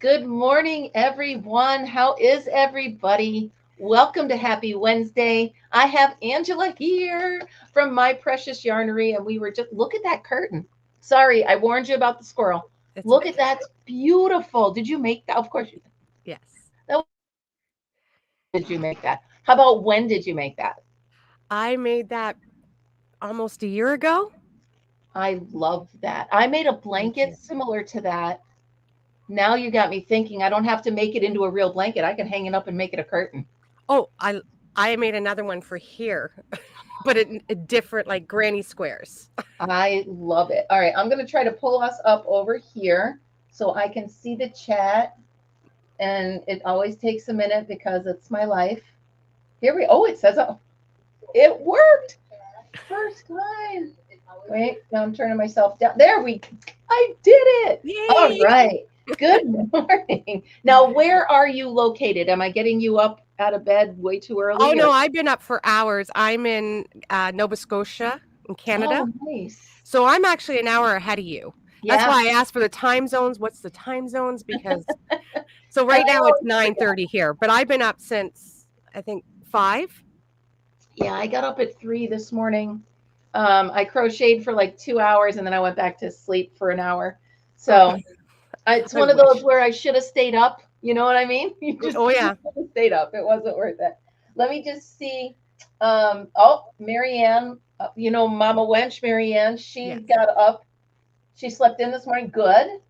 Good morning, everyone. How is everybody? Welcome to Happy Wednesday. I have Angela here from My Precious Yarnery, and we were just look at that curtain. Sorry, I warned you about the squirrel. It's Look okay. at that. It's beautiful. Did you make that? Of course you did. Yes. That did you make that? How about when did you make that? I made that almost a year ago. I love that. I made a Thank blanket you. similar to that. Now you got me thinking I don't have to make it into a real blanket. I can hang it up and make it a curtain. Oh, I made another one for here, but a different like granny squares. I love it. All right, I'm going to try to pull us up over here so I can see the chat. And it always takes a minute because it's my life. Here we Oh, it says it worked. First time. Wait, now I'm turning myself down. There we I did it. All Yay! right. Good morning. Now, where are you located? Am I getting you up out of bed way too Oh early no, or I've been up for hours. I'm in Nova Scotia in Canada. Oh, nice. So I'm actually an hour ahead of you. That's Yeah. why I asked for the time zones. What's the time zones? Because so And right I now it's always forget. 9:30 here, but I've been up since I think 5. Yeah, I got up at 3 this morning. I crocheted for like 2 hours and then I went back to sleep for an hour. Oh, So it's I one of those wish. where I should have stayed up. You know what I mean? Oh You yeah. should have stayed up. It wasn't worth it. Let me just see. Marianne, Mama Wench, Marianne, she Yes. got up. She slept in this morning. Good.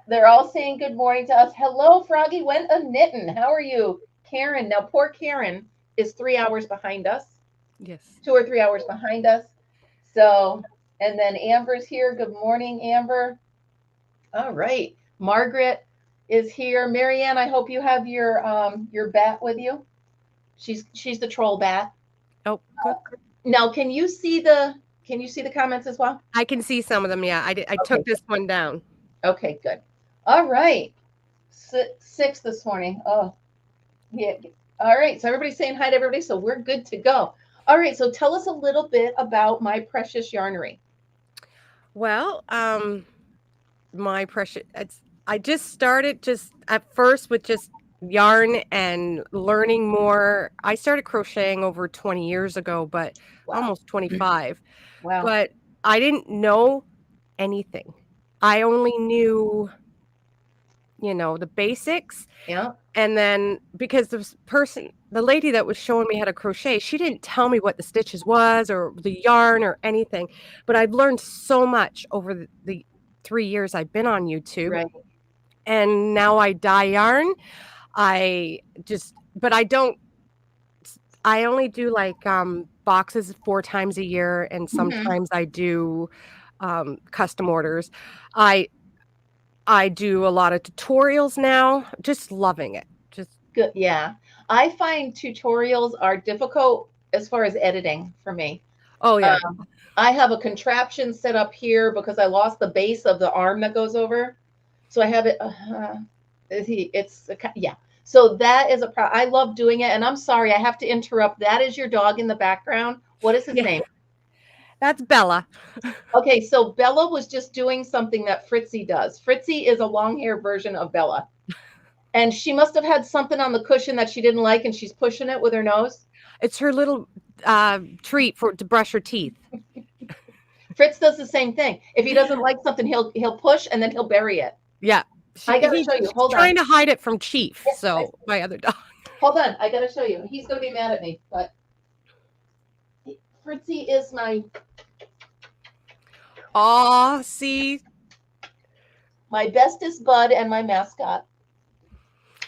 They're all saying good morning to us. Hello, Froggy went a knitting. How are you? Karen. Now, poor Karen is 3 hours behind us. Yes. 2 or 3 hours behind us. So, and then Amber's here. Good morning, Amber. All right. Margaret is here. Marianne, I hope you have your bat with you. She's the troll bat. Oh, good. Now, can you see the comments as well? I can see some of them, yeah. I Okay, took this one down. good. Okay, good. All right. Six this morning. Oh, yeah. All right. So everybody's saying hi to everybody. So we're good to go. All right. So tell us a little bit about My Precious Yarnery. Well, my precious I just started just at first with just yarn and learning more. I started crocheting over 20 years ago, but Wow. almost 25. Wow. But I didn't know anything. I only knew, the basics. Yeah. And then because the lady that was showing me how to crochet, she didn't tell me what the stitches was or the yarn or anything. But I've learned so much over the 3 years I've been on YouTube. Right. And now I dye yarn. But I only do like boxes 4 times a year. And Mhm. sometimes I do custom orders. I, I do a lot of tutorials now, just loving it. Just, Good. Yeah. I find tutorials are difficult as far as editing for me. oh, yeah. I have a contraption set up here because I lost the base of the arm that goes over. So I have it. Yeah. So that is I love doing it. And I'm sorry, I have to interrupt. That is your dog in the background. What is his Yeah. name? That's Bella. Okay. So Bella was just doing something that Fritzy does. Fritzy is a long hair version of Bella. And she must have had something on the cushion that she didn't like, and she's pushing it with her nose. It's her little treat for to brush her teeth. Fritz does the same thing. If he doesn't like something, he'll push and then he'll bury it. Yeah. I gotta show you. She's Hold on. trying to hide it from Chief. I, So my other dog. hold on. I gotta show you. He's gonna be mad at me, but Fritzy is Oh, see. my bestest bud and my mascot,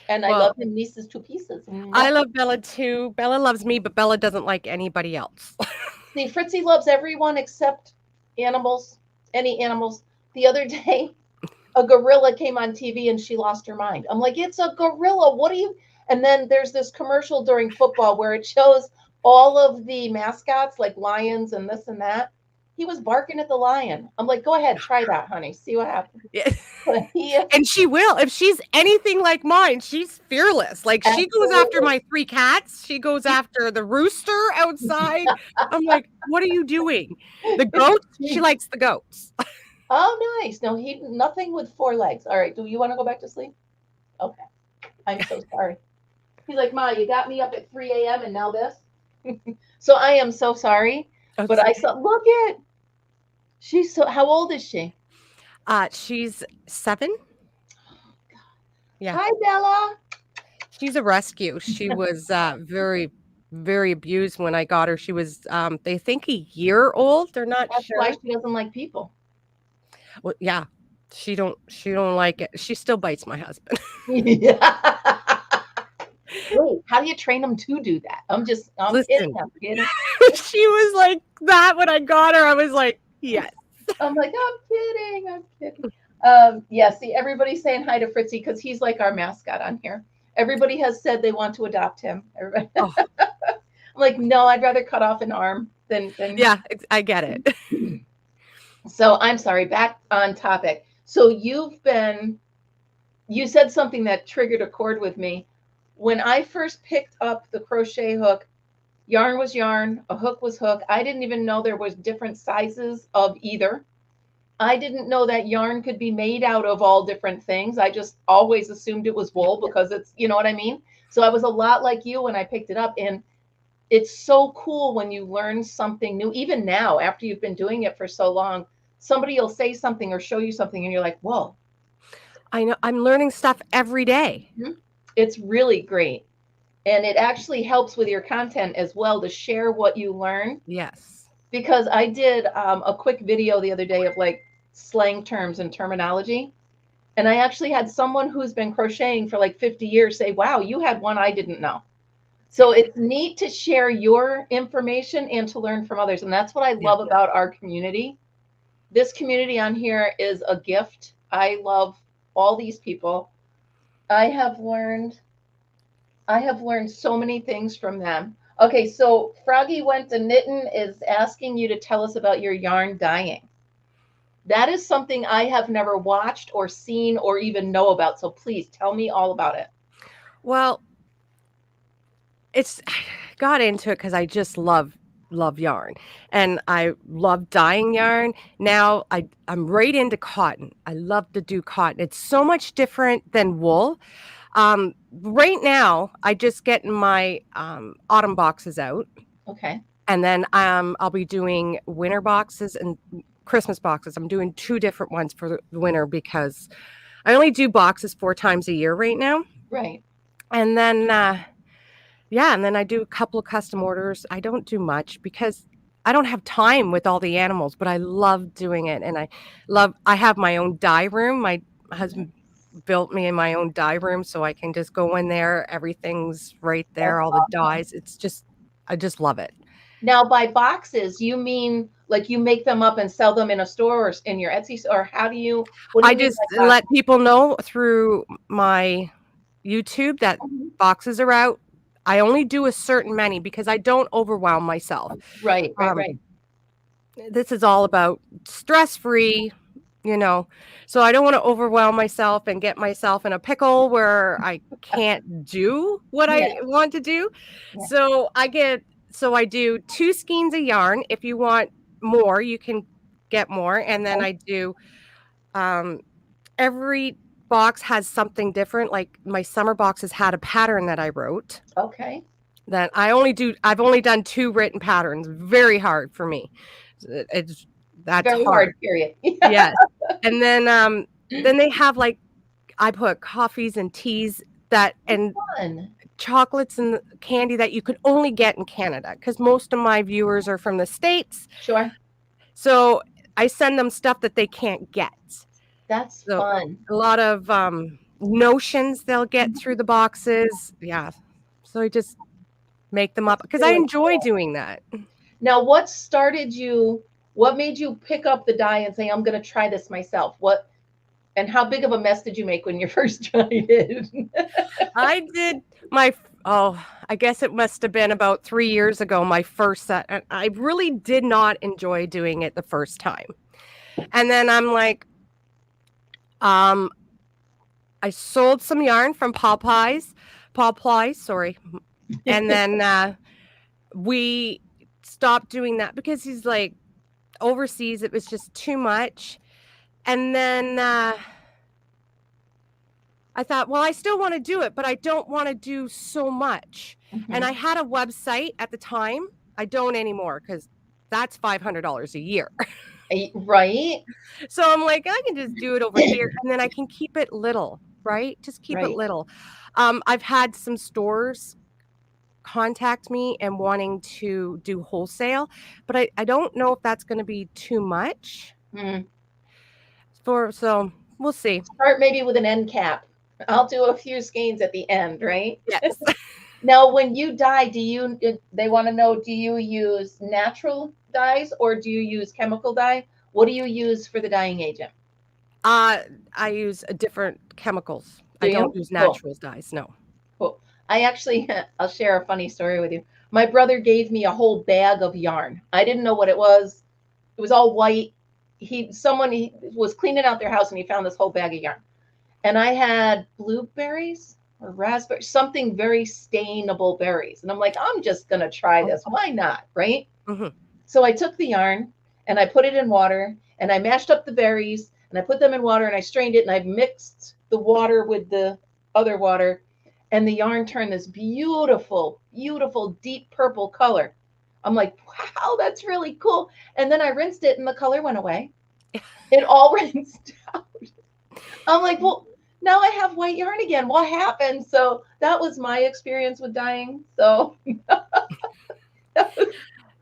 and I Well, love him nieces to pieces. I Mwah. love Bella too. Bella loves me, but Bella doesn't like anybody else. See, Fritzy loves everyone except animals, any animals. The other day, a gorilla came on TV and she lost her mind. I'm like, it's a gorilla. What are you? And then there's this commercial during football where it shows all of the mascots like lions and this and that. He was barking at the lion. I'm like, go ahead, try that, honey. See what happens. Yeah. But he And she will. If she's anything like mine, she's fearless. Like she goes after absolutely. my 3 cats. She goes after the rooster outside. I'm like, what are you doing? The goats? She likes the goats. Oh, nice. No, he nothing with four legs. All right. Do you want to go back to sleep? Okay. I'm so sorry. He's like, Ma, you got me up at 3 a.m. and now this. So I am so sorry. Oh, But it's I okay. saw, look it. She's so, how old is she? She's 7. Yeah, Hi, Bella. she's a rescue. She was very, very abused when I got her. She was, they think, a year old. They're not That's why sure. she doesn't like people. Well, yeah, she don't like it. She still bites my husband. Yeah. Wait, how do you train them to do that? I'm kidding. Listen, I'm kidding. she was like that when I got her. I was like, yes. I'm like, I'm kidding. I'm kidding. Yeah, see, everybody's saying hi to Fritzy because he's like our mascot on here. Everybody has said they want to adopt him. Everybody, Oh, I'm like, no, I'd rather cut off an arm than. yeah, I get it. So I'm sorry, back on topic. So you said something that triggered a chord with me. When I first picked up the crochet hook, yarn was yarn, a hook was hook. I didn't even know there was different sizes of either. I didn't know that yarn could be made out of all different things. I just always assumed it was wool because it's, you know what I mean? So I was a lot like you when I picked it up. And it's so cool when you learn something new, even now, after you've been doing it for so long. Somebody will say something or show you something, and you're like, whoa. I know I'm learning stuff every day. It's really great. And it actually helps with your content as well to share what you learn. Yes. Because I did a quick video the other day of like slang terms and terminology. And I actually had someone who's been crocheting for like 50 years say, wow, you had one I didn't know. So it's neat to share your information and to learn from others. And that's what I Yeah. love about our community. This community on here is a gift. I love all these people. I have learned so many things from them. Okay, so Froggy Went to Knitting is asking you to tell us about your yarn dyeing. That is something I have never watched or seen or even know about. So please tell me all about it. Well, it's got into it because I just love yarn, and I love dyeing yarn. Now I'm right into cotton. I love to do cotton. It's so much different than wool. Right now, I just getting my autumn boxes out, Okay. and then I'll be doing winter boxes and Christmas boxes. I'm doing 2 different ones for the winter because I only do boxes 4 times a year right now. Right. And then yeah, and then I do a couple of custom orders. I don't do much because I don't have time with all the animals, but I love doing it, and I have my own dye room. My husband built me in my own dye room so I can just go in there. Everything's right there, That's all the awesome. dyes. It's just I just love it. Now, by boxes, you mean like you make them up and sell them in a store or in your Etsy, or what do I you mean just by let boxes? people know through my YouTube that Mhm. boxes are out. I only do a certain many because I don't overwhelm myself. Right, right, Um, right. this is all about stress-free, you know. So I don't want to overwhelm myself and get myself in a pickle where I can't do what Yeah, I want to do. yeah. So I do 2 skeins of yarn. If you want more, you can get more. And then Okay. I do um every box has something different. Like my summer boxes had a pattern that I wrote. Okay. That I've only done 2 written patterns. Very hard for me. It's that's Very hard, hard. period. Yes. And then they have, like, I put coffees and teas that and Fun. chocolates and candy that you could only get in Canada because most of my viewers are from the States. Sure. So I send them stuff that they can't get. That's So fun. a lot of notions they'll get through the boxes. Yeah. So I just make them up That's because I really enjoy cool. doing that. Now, what made you pick up the die and say, I'm going to try this myself? And how big of a mess did you make when you first tried it? I did my I guess it must have been about 3 years ago, my first set, and I really did not enjoy doing it the first time. And then I'm like, um, I sold some yarn from Paul Pies, sorry. And then we stopped doing that because he's like overseas, it was just too much. And then I thought, well, I still want to do it, but I don't want to do so much. And I had a website at the time. I don't anymore because that's $500 a year. Right. So I'm like, I can just do it over here, and then I can keep it little, right? Just keep it Right. little. I've had some stores contact me and wanting to do wholesale, but I don't know if that's going to be too much Mm. so we'll see. Start maybe with an end cap. I'll do a few skeins at the end, right? Yes. Now, when you dye, they want to know, do you use natural dyes or do you use chemical dye? What do you use for the dyeing agent? I use different chemicals. Do I you? don't use Cool. natural dyes. No. Cool. I actually, I'll share a funny story with you. My brother gave me a whole bag of yarn. I didn't know what it was. It was all white. He was cleaning out their house and he found this whole bag of yarn. And I had blueberries or raspberries, something very stainable berries. And I'm like, I'm just going to try this. Why not? Right. Mm-hmm. So I took the yarn and I put it in water and I mashed up the berries and I put them in water and I strained it and I mixed the water with the other water. And the yarn turned this beautiful, beautiful, deep purple color. I'm like, wow, that's really cool. And then I rinsed it and the color went away. It all rinsed out. I'm like, well, now I have white yarn again. What happened? So that was my experience with dyeing. So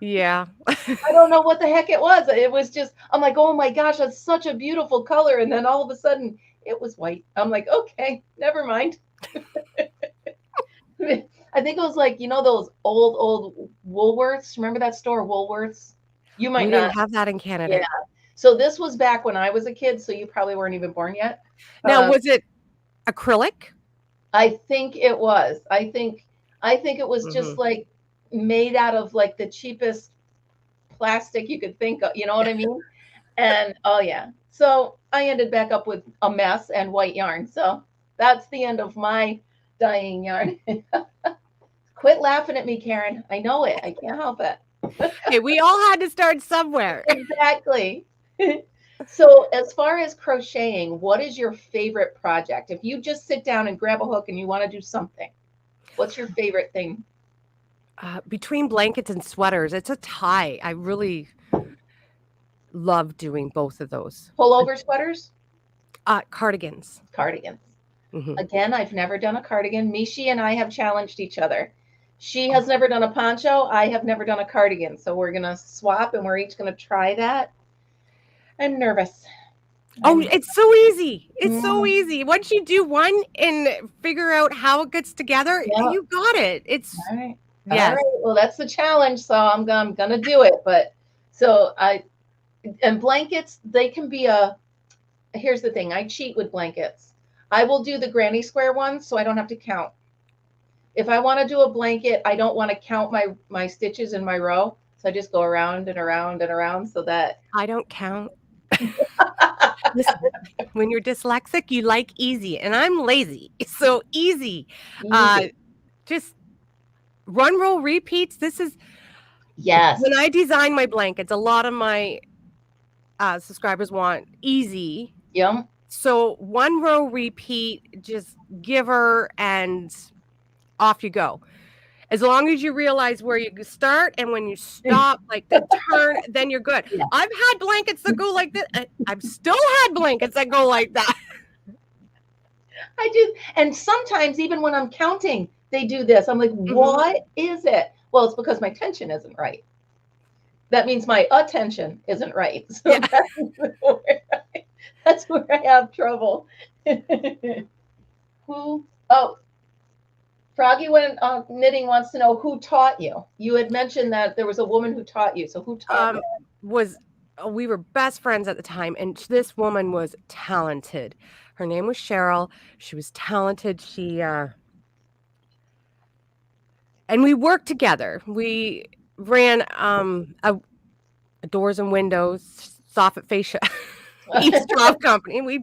yeah. I don't know what the heck it was. It was just, I'm like, oh my gosh, that's such a beautiful color. And then all of a sudden it was white. I'm like, okay, never mind. I think it was like, those old Woolworths. Remember that store, Woolworths? You might We not. didn't have that in Canada. Yeah. So this was back when I was a kid. So you probably weren't even born yet. Now, was it acrylic? I think it was. I think it was just like made out of like the cheapest plastic you could think of. You know what I mean? And oh yeah. So I ended back up with a mess and white yarn. So that's the end of my dyeing yarn. Quit laughing at me, Karen. I know it. I can't help it. Hey, we all had to start somewhere. Exactly. So as far as crocheting, what is your favorite project? If you just sit down and grab a hook and you want to do something, what's your favorite thing? Between blankets and sweaters, it's a tie. I really love doing both of those. Pullover sweaters? Cardigans. Cardigans. Mm-hmm. Again, I've never done a cardigan. Mishi and I have challenged each other. She has never done a poncho. I have never done a cardigan. So we're going to swap and we're each going to try that. I'm nervous. It's so easy. It's so easy. Once you do one and figure out how it gets together, you got it. It's all right. Yes. All right. Well, that's the challenge. So I'm gonna do it. But so and blankets, they can be here's the thing. I cheat with blankets. I will do the granny square ones so I don't have to count. If I want to do a blanket, I don't want to count my stitches in my row. So I just go around and around and around so that I don't count. Listen, when you're dyslexic, you like easy, and I'm lazy. So easy. Just run, roll, repeats. This is when I design my blankets. A lot of my subscribers want easy. Yeah. So one row, repeat, just give her, and off you go. As long as you realize where you start and when you stop, like the turn, then you're good. Yeah. I've had blankets that go like this. I've still had blankets that go like that. I do. And sometimes even when I'm counting, they do this. I'm like, what is it? Well, it's because my tension isn't right. That means my attention isn't right. So that's where I have trouble. Froggy Knitting wants to know who taught you. You had mentioned that there was a woman who taught you. So who taught you? We were best friends at the time, and this woman was talented. Her name was Cheryl. She was talented. And we worked together. We ran a doors and windows, soffit fascia, eavesdrop company. We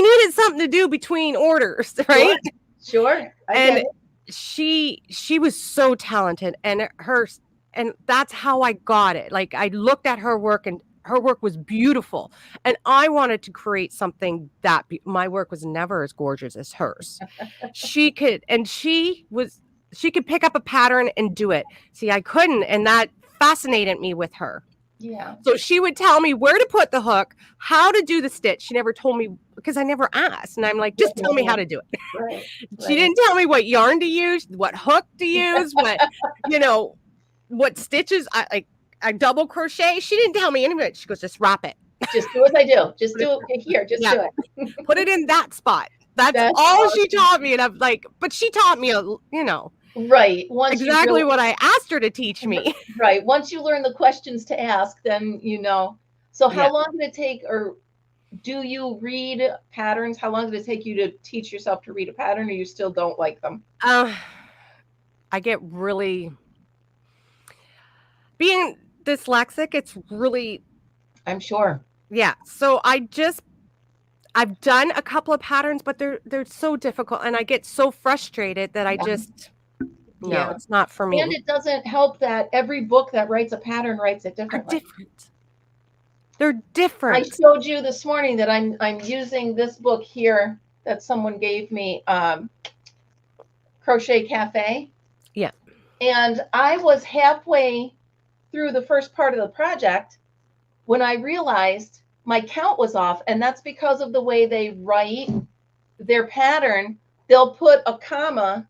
needed something to do between orders, right? Sure. And she was so talented, and that's how I got it. Like I looked at her work and her work was beautiful, and I wanted to create something that my work was never as gorgeous as hers. She could pick up a pattern and do it. See, I couldn't, and that fascinated me with her. Yeah. So she would tell me where to put the hook, how to do the stitch. She never told me because I never asked. And I'm like, just tell me how to do it. Right. She didn't tell me what yarn to use, what hook to use, what, what stitches. I double crochet. She didn't tell me any of it. She goes, just wrap it. Just do as I do. Just do it here. Just do it. Put it in that spot. That's all awesome. She taught me. And I'm like, but she taught me, right. Once exactly what I asked her to teach me. Right. Once you learn the questions to ask, then So how long did it take, or do you read patterns? How long did it take you to teach yourself to read a pattern, or you still don't like them? I get really, being dyslexic, it's really, I'm sure. Yeah. So I've done a couple of patterns, but they're so difficult, and I get so frustrated that I just, it's not for me. And it doesn't help that every book that writes a pattern writes it differently. They're different. I showed you this morning that I'm using this book here that someone gave me, Crochet Cafe. Yeah. And I was halfway through the first part of the project when I realized my count was off, and that's because of the way they write their pattern. They'll put a comma,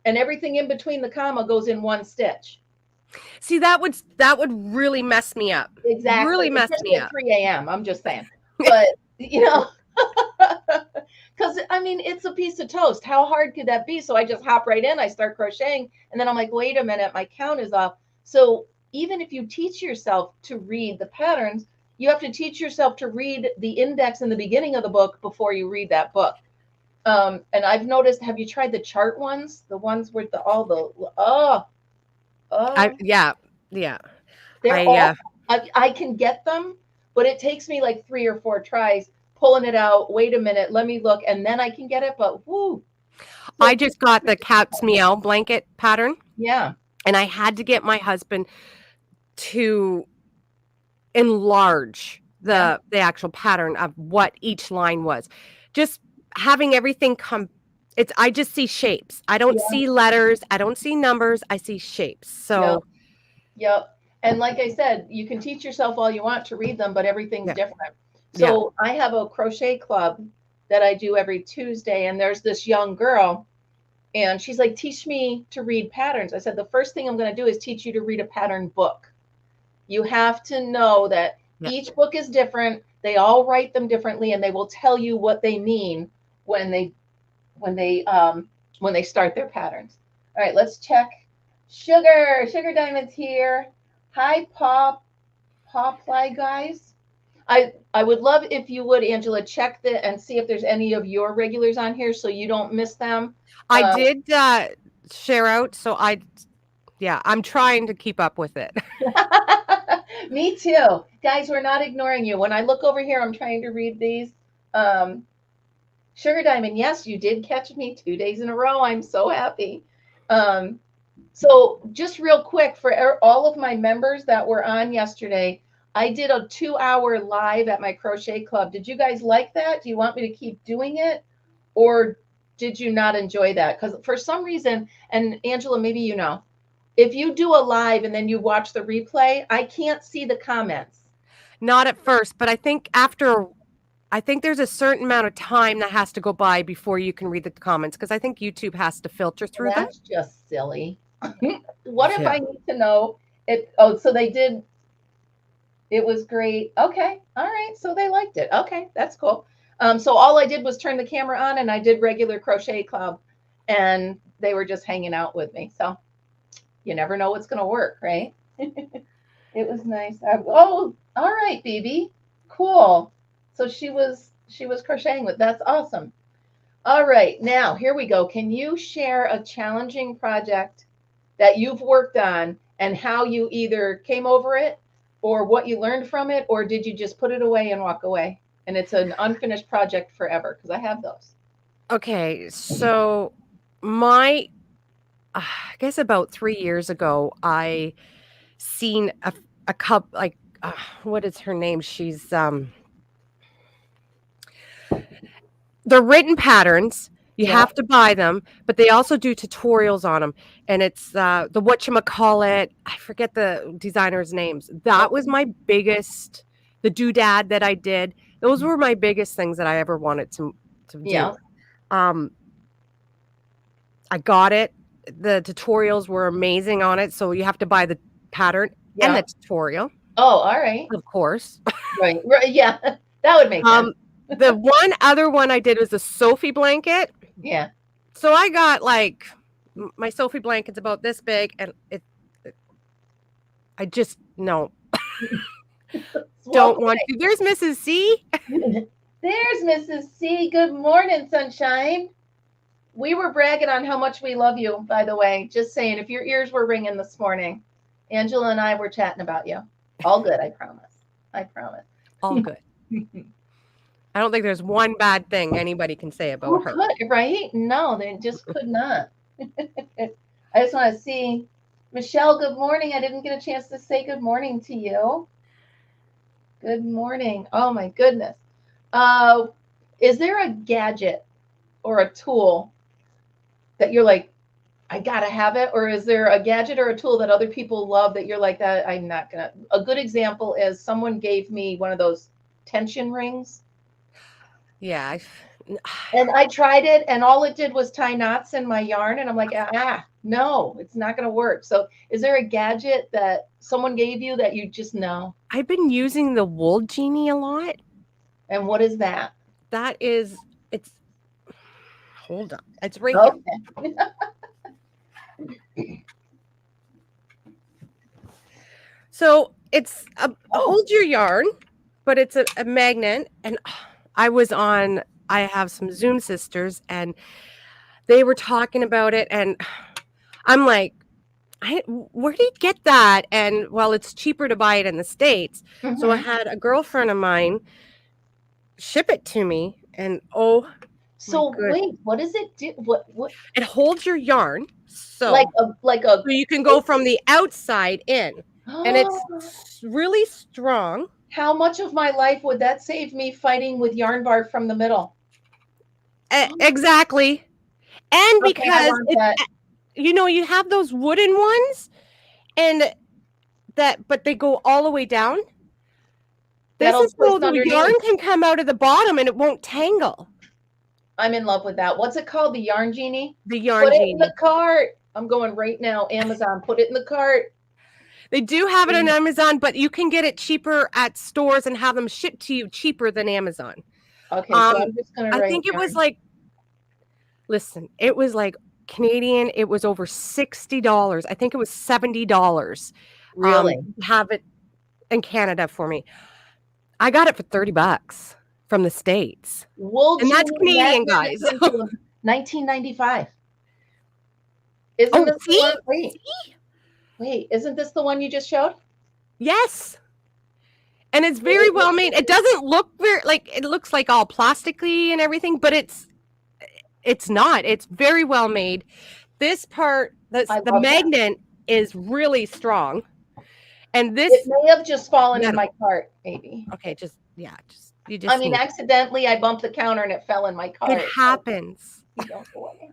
and everything in between the comma goes in one stitch. See, that would really mess me up. Exactly. Really mess me up. 3 a.m. I'm just saying. But, because, it's a piece of toast. How hard could that be? So I just hop right in. I start crocheting. And then I'm like, wait a minute, my count is off. So even if you teach yourself to read the patterns, you have to teach yourself to read the index in the beginning of the book before you read that book. And I've noticed, have you tried the chart ones? The ones with I can get them, but it takes me like 3 or 4 tries pulling it out. Wait a minute, let me look, and then I can get it. But whoo! I just got the cat's meow blanket pattern. Yeah, and I had to get my husband to enlarge the actual pattern of what each line was. Just having everything come. I just see shapes. I don't see letters. I don't see numbers. I see shapes. So. Yep. And like I said, you can teach yourself all you want to read them, but everything's different. So I have a crochet club that I do every Tuesday, and there's this young girl, and she's like, teach me to read patterns. I said, the first thing I'm going to do is teach you to read a pattern book. You have to know that each book is different. They all write them differently, and they will tell you what they mean when they start their patterns. All right, let's check. Sugar Diamond's here. Hi, Pawply guys. I would love if you would, Angela, check and see if there's any of your regulars on here so you don't miss them. I did share out, so I'm trying to keep up with it. Me too. Guys, we're not ignoring you. When I look over here, I'm trying to read these. Sugar Diamond, yes, you did catch me 2 days in a row. I'm so happy. So just real quick, for all of my members that were on yesterday, I did a 2-hour live at my crochet club. Did you guys like that? Do you want me to keep doing it? Or did you not enjoy that? Because for some reason, and Angela, maybe if you do a live and then you watch the replay, I can't see the comments. Not at first, but I think there's a certain amount of time that has to go by before you can read the comments, because I think YouTube has to filter through them. That's just silly. What if I need to know it? Oh, so they did. It was great. Okay. All right. So they liked it. Okay. That's cool. So all I did was turn the camera on, and I did regular crochet club, and they were just hanging out with me. So you never know what's going to work, right? It was nice. All right, BB. Cool. So she was crocheting with. That's awesome. All right. Now, here we go. Can you share a challenging project that you've worked on and how you either came over it or what you learned from it, or did you just put it away and walk away? And it's an unfinished project forever, because I have those. Okay. So I guess about 3 years ago, I seen a what is her name? She's they're written patterns. You Yeah. have to buy them, but they also do tutorials on them. And it's the whatchamacallit. I forget the designer's names. That was my biggest, the doodad that I did. Those were my biggest things that I ever wanted to Yeah. do. I got it. The tutorials were amazing on it. So you have to buy the pattern and Yeah. the tutorial, Oh, all right. of course. Right. Right. Yeah. That would make sense. The one other one I did was a Sophie blanket. Yeah. So I got like my Sophie blanket's about this big, and I just no don't want to. There's Mrs. C. There's Mrs. C. Good morning, sunshine. We were bragging on how much we love you, by the way. Just saying, if your ears were ringing this morning, Angela and I were chatting about you. All good, I promise. I promise. All good. I don't think there's one bad thing anybody can say about her. Could, right? No, they just could not. I just want to see. Michelle, good morning. I didn't get a chance to say good morning to you. Good morning. Oh, my goodness. Is there a gadget or a tool that you're like, I gotta have it? Or is there a gadget or a tool that other people love that you're like, that I'm not gonna? A good example is someone gave me one of those tension rings. Yeah. And I tried it, and all it did was tie knots in my yarn. And I'm like, no, it's not going to work. So is there a gadget that someone gave you that you just know? I've been using the Wool Genie a lot. And what is that? That is, hold on. It's right here. So it's hold your yarn, but it's a magnet. And I have some Zoom sisters, and they were talking about it, and I'm like, where do you get that? And well, it's cheaper to buy it in the States. Mm-hmm. So I had a girlfriend of mine ship it to me, and so wait, what does it do? What? It holds your yarn, so so you can go from the outside in, and it's really strong. How much of my life would that save me fighting with yarn bark from the middle? Exactly, and because you have those wooden ones, but they go all the way down. This is so the yarn can come out of the bottom and it won't tangle. I'm in love with that. What's it called? The Yarn Genie? The Yarn Genie. Put it in in the cart. I'm going right now. Amazon. Put it in the cart. They do have it on Amazon, but you can get it cheaper at stores and have them shipped to you cheaper than Amazon. Okay, so I'm just going to write I think it was like, listen, it was like Canadian. It was over $60. I think it was $70. Really? Have it in Canada for me. I got it for $30 from the States. And that's Canadian, guys. 1995. Isn't this the one? Wait, isn't this the one you just showed? Yes. And it's very well made. It doesn't look it looks like all plasticky and everything, but it's not. It's very well made. This part, the magnet is really strong. And this it may have just fallen in my cart, maybe. Okay, accidentally I bumped the counter and it fell in my cart. It happens. You don't know what happened.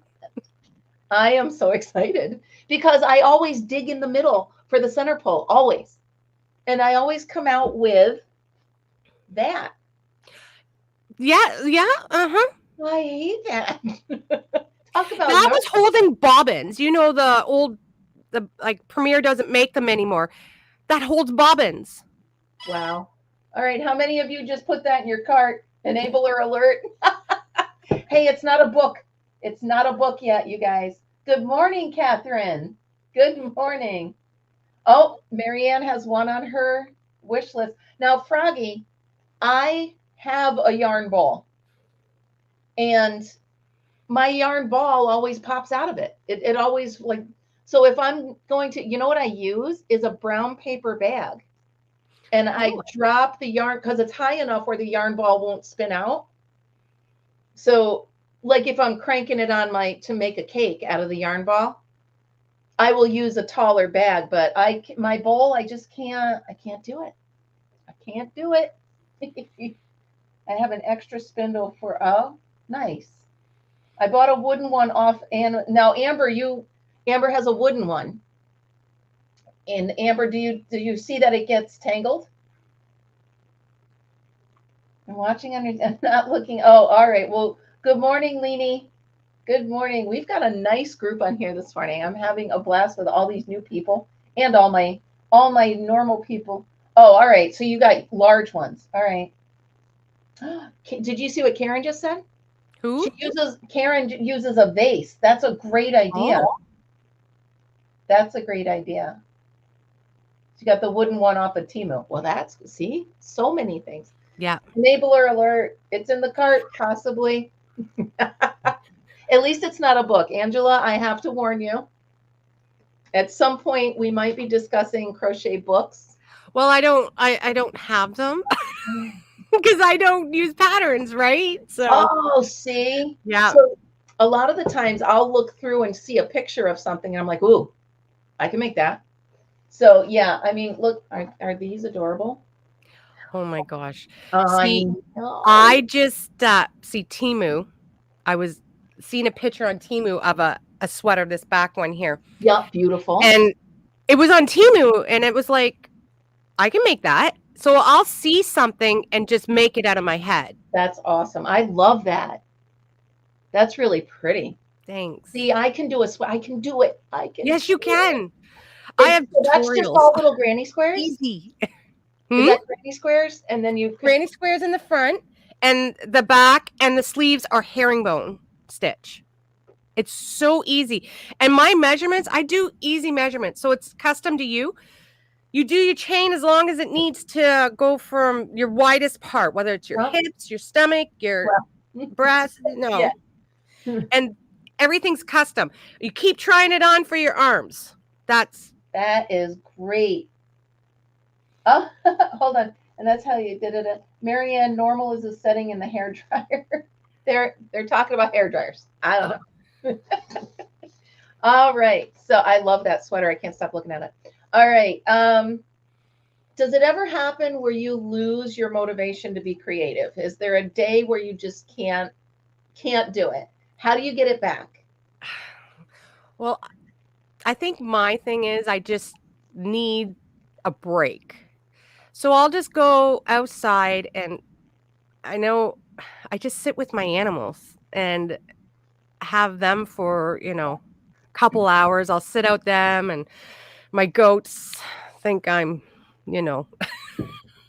I am so excited because I always dig in the middle for the center pull, always. And I always come out with that. Yeah, uh-huh. I hate that. Talk about that was holding bobbins. The Premier doesn't make them anymore. That holds bobbins. Wow. All right. How many of you just put that in your cart? Enabler alert. Hey, it's not a book. It's not a book yet, you guys. Good morning, Catherine. Good morning. Oh, Marianne has one on her wish list. Now, Froggy, I have a yarn ball. And my yarn ball always pops out of it. It always so if I'm going to, what I use is a brown paper bag. And I drop the yarn because it's high enough where the yarn ball won't spin out. So if I'm cranking it on to make a cake out of the yarn ball, I will use a taller bag, but my bowl, I can't do it. Can't do it. I have an extra spindle for, oh, nice. I bought a wooden one off, and now Amber has a wooden one. And Amber, do you see that it gets tangled? I'm watching I'm not looking. Oh, all right. Well, good morning, Leanie. Good morning. We've got a nice group on here this morning. I'm having a blast with all these new people and all my normal people. Oh, all right. So you got large ones. All right. Did you see what Karen just said? Who? Karen uses a vase. That's a great idea. Oh. That's a great idea. She got the wooden one off of Temu. Well, see, so many things. Yeah. Enabler alert. It's in the cart, possibly. At least it's not a book. Angela, I have to warn you. At some point, we might be discussing crochet books. Well, I don't have them because I don't use patterns, right? So. Oh, see? Yeah. So a lot of the times I'll look through and see a picture of something and I'm like, ooh, I can make that. So yeah, I mean, look, are these adorable? Oh my gosh. See, I just see Temu. I was seeing a picture on Temu of a sweater, this back one here. Yeah, beautiful. And it was on Temu, and it was like, I can make that. So I'll see something and just make it out of my head. That's awesome. I love that. That's really pretty. Thanks. See, I can do I can do it. I can. Yes, you can. I have That's just all little granny squares. Easy. Is that granny squares? And then you granny squares in the front, and the back and the sleeves are herringbone stitch. It's so easy. And my measurements, I do easy measurements. So it's custom to you. You do your chain as long as it needs to go from your widest part, whether it's your hips, your stomach, your breast. No. Yeah. And everything's custom. You keep trying it on for your arms. That is great. Oh, hold on. And that's how you did it. Marianne, normal is a setting in the hair dryer. They're talking about hair dryers. I don't know. All right. So I love that sweater. I can't stop looking at it. All right. Does it ever happen where you lose your motivation to be creative? Is there a day where you just can't do it? How do you get it back? Well, I think my thing is I just need a break. So I'll just go outside, and I know I just sit with my animals and have them for, a couple hours. I'll sit out them, and my goats think I'm,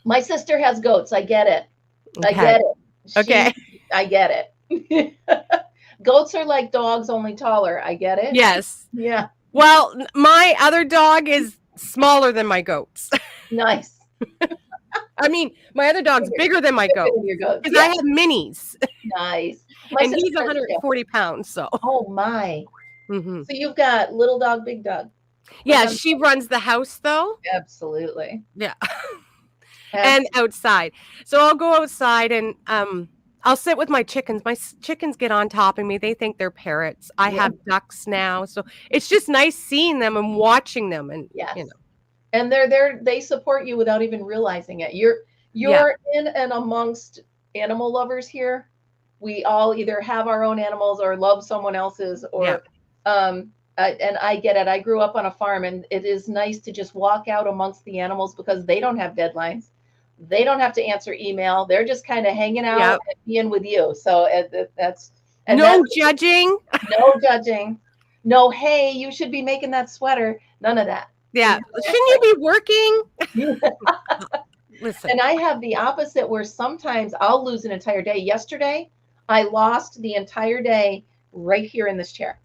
My sister has goats. I get it. Okay. I get it. Okay. I get it. Goats are like dogs, only taller. I get it. Yes. Yeah. Well, my other dog is smaller than my goats. Nice. I mean, my other dog's bigger than my goat. Because I have minis. Nice. And he's 140 pounds. So. Oh my. Mm-hmm. So you've got little dog, big dog. Yeah, she runs the house though. Absolutely. Yeah. And outside. So I'll go outside and I'll sit with my chickens. My chickens get on top of me. They think they're parrots. I have ducks now. So it's just nice seeing them and watching them. And and they're there. They support you without even realizing it. You're in and amongst animal lovers here. We all either have our own animals or love someone else's, or and I get it. I grew up on a farm, and it is nice to just walk out amongst the animals because they don't have deadlines. They don't have to answer email. They're just kind of hanging out and being with you. So that's judging. No judging. No, hey, you should be making that sweater. None of that. Yeah. Shouldn't you be working? Listen. And I have the opposite where sometimes I'll lose an entire day. Yesterday, I lost the entire day right here in this chair.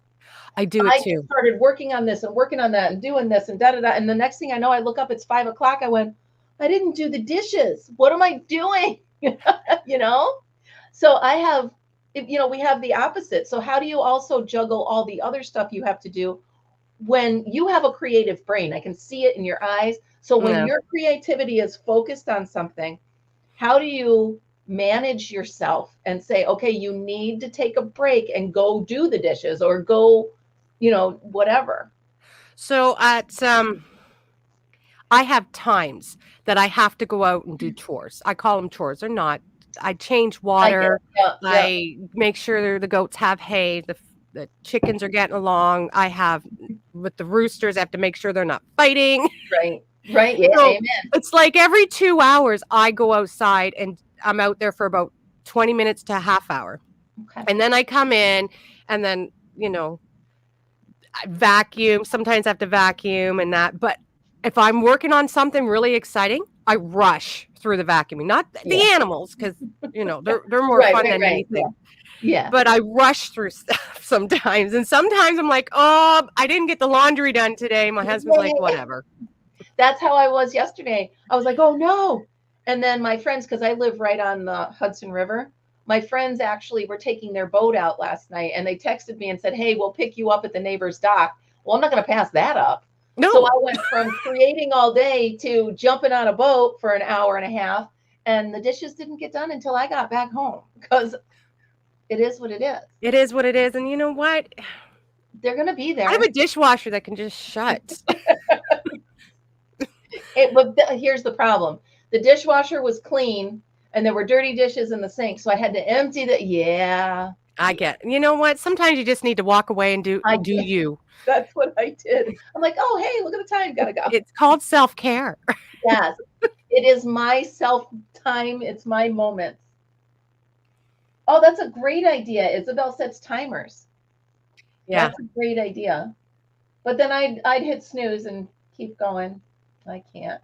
I do it too. I started working on this and working on that and doing this and da-da-da. And the next thing I know, I look up, it's 5 o'clock. I went, I didn't do the dishes. What am I doing? So I have, we have the opposite. So how do you also juggle all the other stuff you have to do when you have a creative brain? I can see it in your eyes. So when your creativity is focused on something, how do you manage yourself and say, okay, you need to take a break and go do the dishes or go, whatever? So I have times that I have to go out and do chores. I call them chores. They're not. I change I get it. water. Yeah, yeah. I make sure the goats have hay. The chickens are getting along. I have with the roosters. I have to make sure they're not fighting. Right. Right. Yeah. So Amen. it's like every 2 hours I go outside and I'm out there for about 20 minutes to a half hour. Okay. And then I come in and then, you know, I vacuum. Sometimes I have to vacuum and that. But if I'm working on something really exciting, I rush through the vacuuming. Not the Yeah. animals, because you know they're more Right, fun right, than right. anything. Yeah. But I rush through stuff sometimes, and sometimes I'm like, oh, I didn't get the laundry done today. My husband's like, whatever. That's how I was yesterday. I was like, oh no. And then my friends, because I live right on the Hudson River, my friends actually were taking their boat out last night and they texted me and said, hey, we'll pick you up at the neighbor's dock. Well, I'm not going to pass that up. No. So I went from creating all day to jumping on a boat for an hour and a half. And the dishes didn't get done until I got back home because it is what it is. It is what it is. And you know what? They're going to be there. I have a dishwasher that can just shut. But here's the problem. The dishwasher was clean and there were dirty dishes in the sink. So I had to empty the, yeah. I get, you know what? Sometimes you just need to walk away and do you. That's what I did. I'm like, oh, hey, look at the time. Gotta go. It's called self-care. Yes. It is my self time. It's my moments. Oh, that's a great idea. Isabel sets timers. Yeah. That's a great idea. But then I'd hit snooze and keep going. I can't.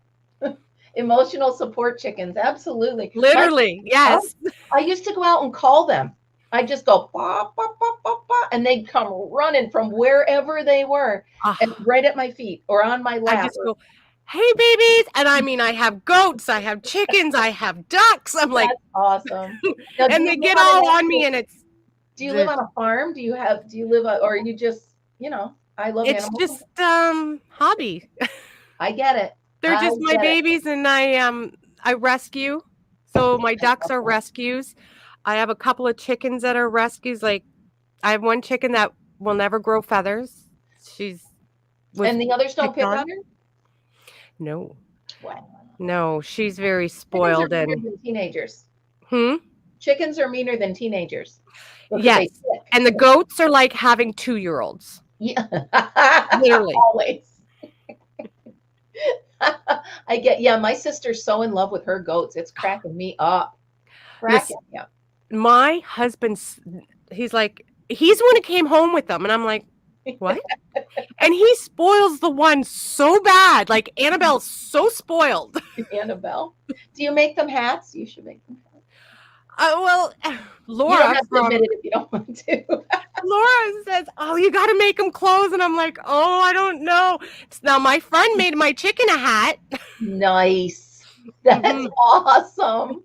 Emotional support chickens. Absolutely. Literally. Yes. I used to go out and call them. I just go, bah, bah, bah, bah, bah, and they'd come running from wherever they were and right at my feet or on my lap. I just go, hey, babies. And I mean, I have goats, I have chickens, I have ducks. I'm like, that's awesome. Now, and they get all on me and it's. Do you live on a farm? Do you live, or you just, you know, I love it's animals. It's just hobby. I get it. They're just my babies and I rescue. So my ducks are rescues. I have a couple of chickens that are rescues. Like I have one chicken that will never grow feathers. And the others don't pick on her? No. Wow. No, she's very spoiled and teenagers. Chickens are meaner than teenagers. Yes. And the goats are like having 2-year-olds. Yeah. Literally. Always. My sister's so in love with her goats. It's cracking me up. My husband's, he's the one who came home with them. And I'm like, what? And he spoils the one so bad. Like Annabelle's so spoiled. Annabelle. Do you make them hats? You should make them hats. Well, Laura. You don't have to admit it if you don't want to. Laura says, oh, you got to make them clothes. And I'm like, oh, I don't know. Now, my friend made my chicken a hat. Nice. That's awesome.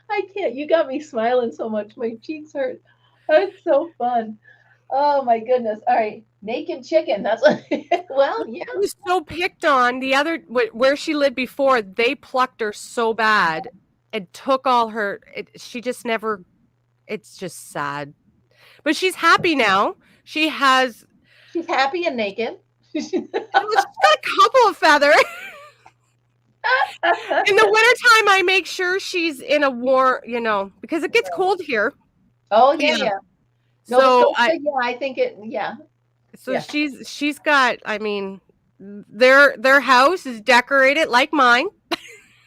I can't. You got me smiling so much. My cheeks hurt. That's so fun. Oh, my goodness. All right. Naked chicken. That's well, yeah. She was so picked on. The other, where she lived before, they plucked her so bad and took all her, she just never, it's just sad. But she's happy now. She's happy and naked. She's got a couple of feathers. In the wintertime, I make sure she's in a warm, because it gets cold here. Oh, yeah. No, so I think it, yeah. So yeah. she's got, I mean, their house is decorated like mine.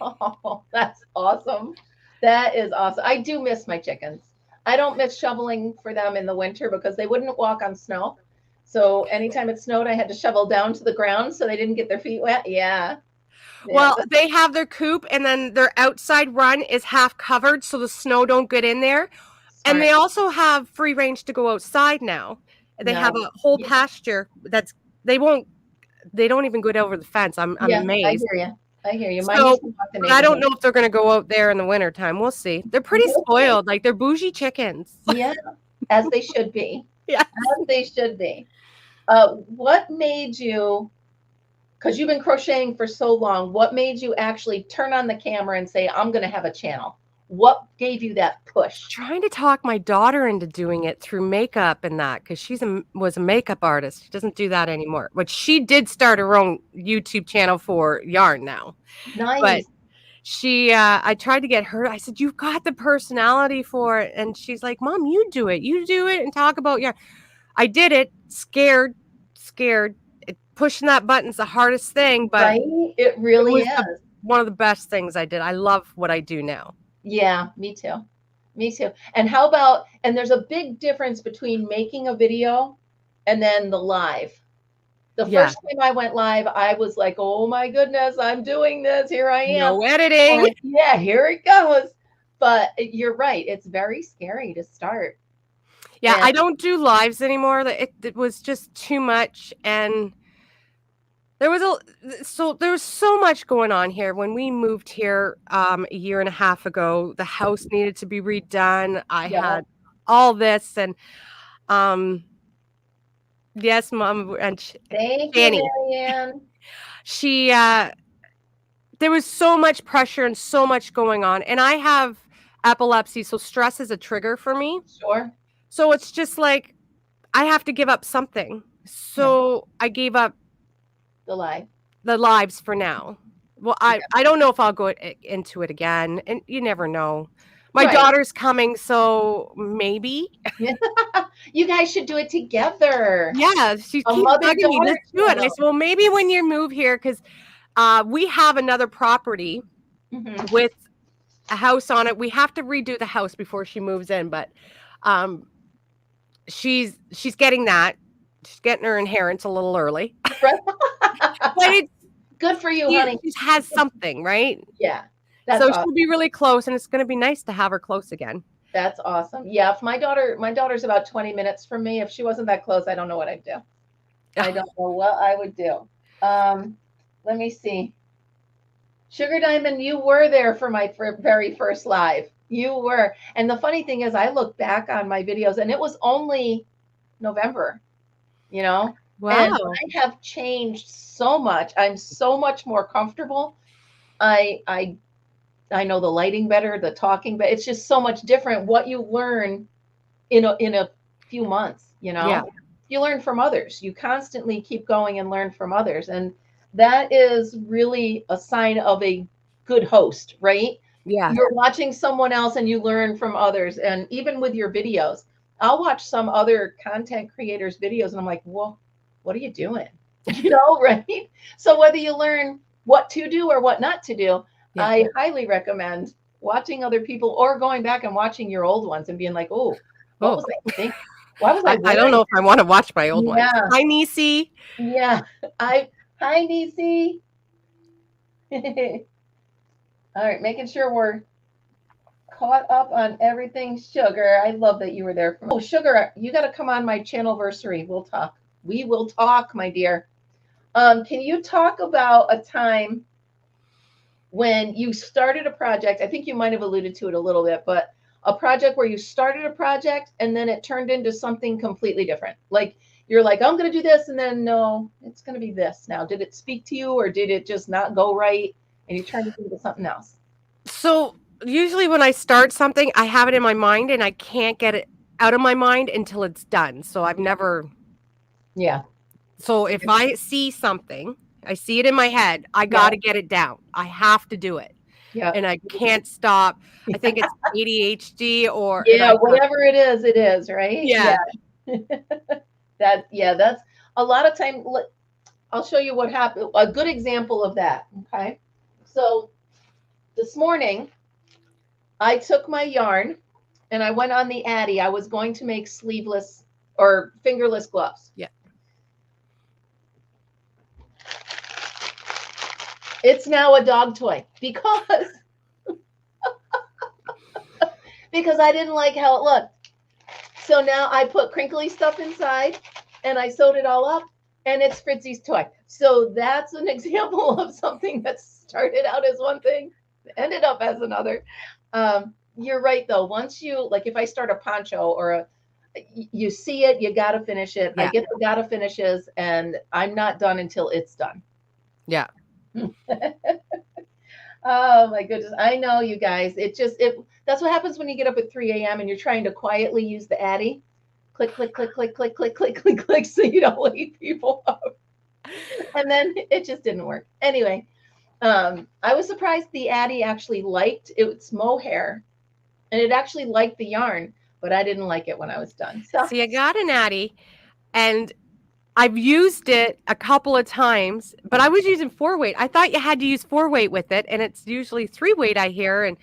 Oh, that's awesome. That is awesome. I do miss my chickens. I don't miss shoveling for them in the winter because they wouldn't walk on snow. So anytime it snowed, I had to shovel down to the ground so they didn't get their feet wet. Yeah. Well, they have their coop and then their outside run is half covered so the snow don't get in there. Smart. And they also have free range to go outside now. They have a whole pasture they don't even go over the fence. I'm amazed. I hear you. So, I don't know if they're going to go out there in the wintertime. We'll see. They're pretty spoiled. Like they're bougie chickens. Yeah, as they should be. Yeah, as they should be. What made you, because you've been crocheting for so long, what made you actually turn on the camera and say, I'm going to have a channel? What gave you that push? Trying to talk my daughter into doing it through makeup and that, because was a makeup artist. She doesn't do that anymore. But she did start her own YouTube channel for yarn now. But Nice. I tried to get her. I said, "You've got the personality for it." And she's like, "Mom, you do it. You do it and talk about yarn." I did it, scared. Pushing that button's the hardest thing, but Right? It it really was is. one of the best things I did. I love what I do now. Yeah, me too. Me too. And how about, and there's a big difference between making a video and then the live. The Yeah. first time I went live, I was like, oh my goodness, I'm doing this. Here I am. No editing. And yeah, here it goes. But you're right. It's very scary to start. Yeah, And I don't do lives anymore. It was just too much, and there was so much going on here. When we moved here a year and a half ago, the house needed to be redone. I yeah, had all this, and yes, Mom, and thank you, Annie, Marianne. she there was so much pressure and so much going on, and I have epilepsy, so stress is a trigger for me. Sure. So it's just like I have to give up something. So I gave up The live. the lives for now. Well, I don't know if I'll go into it again, and you never know. My Right. daughter's coming, so maybe. You guys should do it together. Yeah, she A keeps bugging me. mother-daughter Let's do it. And I channel. said, well, maybe when you move here, because we have another property Mhm. with a house on it. We have to redo the house before she moves in, but she's getting that. She's getting her inheritance a little early. Right. But it's Good for you, honey. she has something, right? Yeah. That's So awesome. she'll be really close, and it's going to be nice to have her close again. That's awesome. Yeah, if my daughter's about 20 minutes from me. If she wasn't that close, I don't know what I'd do. I don't know what I would do. Let me see. Sugar Diamond, you were there for my very first live. You were. And the funny thing is, I look back on my videos and it was only November, you know? And Wow. I have changed so much. I'm so much more comfortable. I know the lighting better, the talking, but it's just so much different what you learn in a few months, you know? Yeah. You learn from others. You constantly keep going and learn from others. And that is really a sign of a good host, right? Yeah. You're watching someone else and you learn from others. And even with your videos, I'll watch some other content creators' videos and I'm like, well, what are you doing? You know, right? So whether you learn what to do or what not to do, Yeah. I highly recommend watching other people or going back and watching your old ones and being like, oh, what was I thinking? Why was I I don't know if I want to watch my old ones. Yeah. Hi, Nisi. Yeah. Hi, Nisi. All right, making sure we're caught up on everything, Sugar. I love that you were there. Oh, Sugar, you got to come on my channelversary. We'll talk. We will talk, my dear. Can you talk about a time when you started a project? I think you might have alluded to it a little bit, but a project where you started a project and then it turned into something completely different. Like you're like, I'm going to do this. And then no, it's going to be this now. Did it speak to you or did it just not go right? And you turned it into something else. So usually when I start something, I have it in my mind and I can't get it out of my mind until it's done. So I've never. Yeah. So if I see something, I see it in my head, I got to get it down. I have to do it. Yeah. And I can't stop. I think it's ADHD or. Yeah, whatever it is, right? Yeah. That's a lot of time. I'll show you what happened. A good example of that. Okay. So this morning, I took my yarn and I went on the Addy. I was going to make sleeveless or fingerless gloves. Yeah. It's now a dog toy because I didn't like how it looked. So now I put crinkly stuff inside and I sewed it all up and it's Fritzy's toy. So that's an example of something that started out as one thing, ended up as another. You're right though. Once you, like if I start a poncho or you see it, you got to finish it. Yeah. I get the gotta finishes and I'm not done until it's done. Yeah. Oh my goodness. I know, you guys. That's what happens when you get up at 3 a.m. and you're trying to quietly use the Addy. Click, click, click, click, click, click, click, click, click, so you don't wake people up. And then it just didn't work. Anyway, I was surprised the Addy actually liked it's mohair, and it actually liked the yarn, but I didn't like it when I was done. So See, I got an Addy, and I've used it a couple of times, but I was using 4-weight. I thought you had to use 4-weight with it, and it's usually 3-weight, I hear. And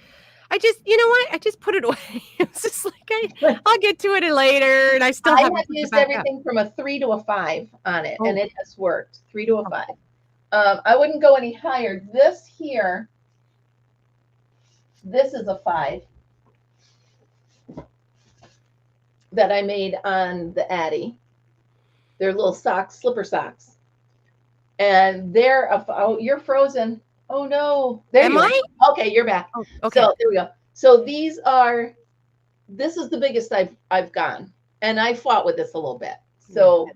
I just, you know what? I just put it away. It's just like I'll get to it later, and I still I haven't have put it used back up. everything from a 3 to a 5 on it, and Oh, it has worked. 3 to a 5. I wouldn't go any higher. This here, this is a 5 that I made on the Addy. They're little socks, slipper socks. And you're frozen. Oh no. There am you I? are. Okay, you're back. Oh, okay. So there we go. So this is the biggest I've gone. And I fought with this a little bit. So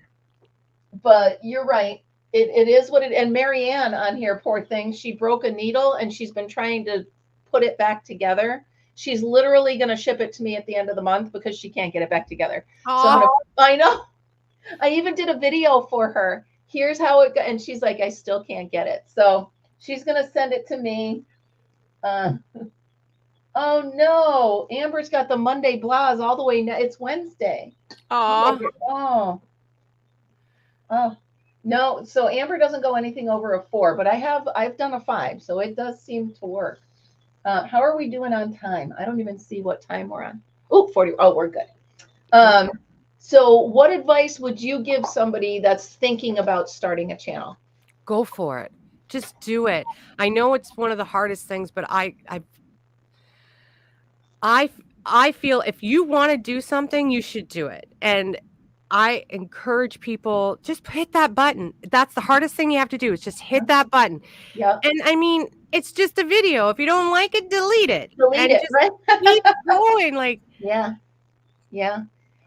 but you're right. It is what and Marianne on here, poor thing, she broke a needle and she's been trying to put it back together. She's literally going to ship it to me at the end of the month because she can't get it back together. So I know. I even did a video for her. Here's how it got, and she's like, I still can't get it. So she's going to send it to me. Oh no, Amber's got the Monday blahs all the way now. It's Wednesday. Oh. No, so Amber doesn't go anything over a 4, but I've done a 5, so it does seem to work. How are we doing on time? I don't even see what time we're on. Oh, 40. Oh, we're good. So what advice would you give somebody that's thinking about starting a channel? Go for it. Just do it. I know it's one of the hardest things, but I feel if you want to do something, you should do it. And I encourage people, just hit that button. That's the hardest thing you have to do is just hit that button. Yeah. And I mean, it's just a video. If you don't like it, delete it. Delete it, right? Keep going. Like, yeah.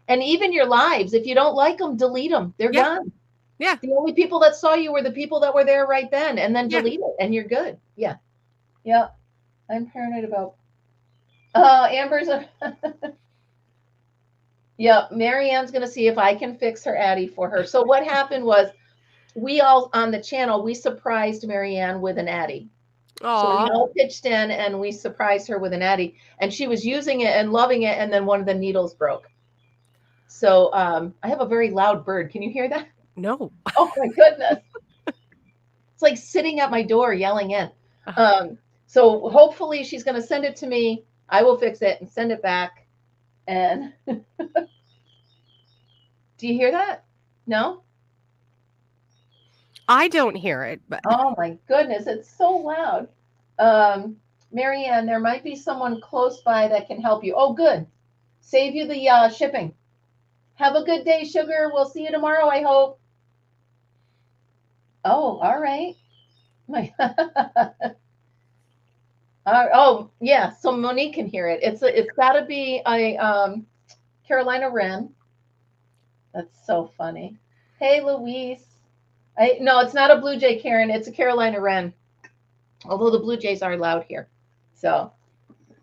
And even your lives, if you don't like them, delete them. They're gone. Yeah. The only people that saw you were the people that were there right then, and then delete it, and you're good. Yeah. I'm paranoid about. Amber's. Yeah, Marianne's going to see if I can fix her Addy for her. So what happened was we all on the channel, we surprised Marianne with an Addy. So we all pitched in and we surprised her with an Addy, and she was using it and loving it, and then one of the needles broke. So I have a very loud bird. Can you hear that? No. Oh my goodness. It's like sitting at my door yelling in. So hopefully she's going to send it to me. I will fix it and send it back. And do you hear that? No? I don't hear it. But oh my goodness, it's so loud. Marianne, there might be someone close by that can help you. Oh, good. Save you the shipping. Have a good day, sugar. We'll see you tomorrow, I hope. Oh, all right. My oh, yeah. So Monique can hear it. It's got to be a Carolina Wren. That's so funny. Hey, Louise. No, it's not a Blue Jay, Karen. It's a Carolina Wren. Although the Blue Jays are loud here. So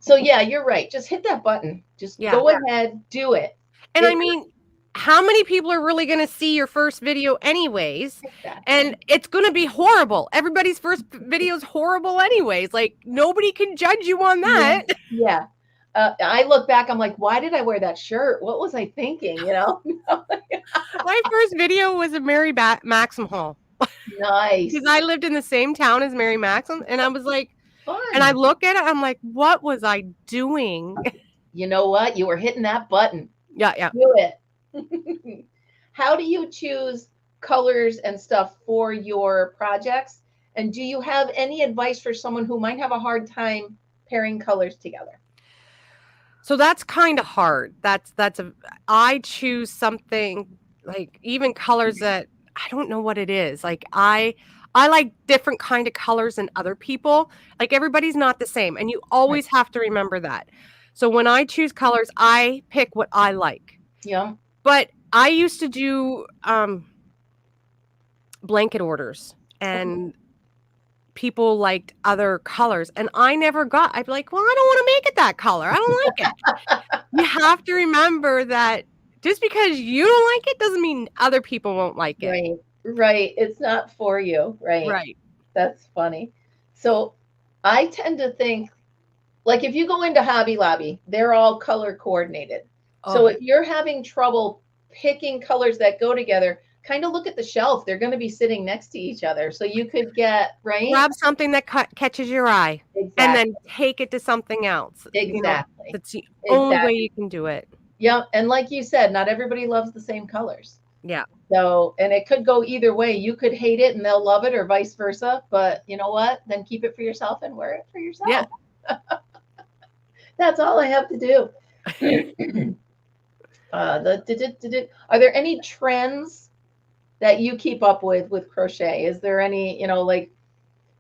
yeah, you're right. Just hit that button. Just go ahead, do it. And I mean, how many people are really going to see your first video anyways? Exactly. And it's going to be horrible. Everybody's first video is horrible anyways. Like, nobody can judge you on that. Yeah. I look back, I'm like, why did I wear that shirt? What was I thinking? You know? My first video was a Mary Maxim haul. Nice. Because I lived in the same town as Mary Maxim. And I was like, fun. And I look at it, I'm like, what was I doing? You know what? You were hitting that button. Yeah. Do it. How do you choose colors and stuff for your projects? And do you have any advice for someone who might have a hard time pairing colors together? So that's kind of hard. I choose something like even colors that I don't know what it is. Like I like different kind of colors than other people. Like everybody's not the same. And you always have to remember that. So when I choose colors, I pick what I like. Yeah. But I used to do blanket orders, and people liked other colors, and I never got. I'd be like, well, I don't want to make it that color. I don't like it. You have to remember that just because you don't like it doesn't mean other people won't like it. Right. Right. It's not for you. Right. Right. That's funny. So I tend to think, like, if you go into Hobby Lobby, they're all color coordinated. So Oh, if you're having trouble picking colors that go together, kind of look at the shelf. They're going to be sitting next to each other. So you could get, right? grab something that catches your eye, and Exactly. then take it to something else. Exactly. That's the only way Exactly. you can do it. Yeah. And like you said, not everybody loves the same colors. Yeah. So, and it could go either way. You could hate it and they'll love it, or vice versa. But you know what? Then keep it for yourself and wear it for yourself. Yeah. That's all I have to do. Are there any trends that you keep up with crochet? Is there any, like,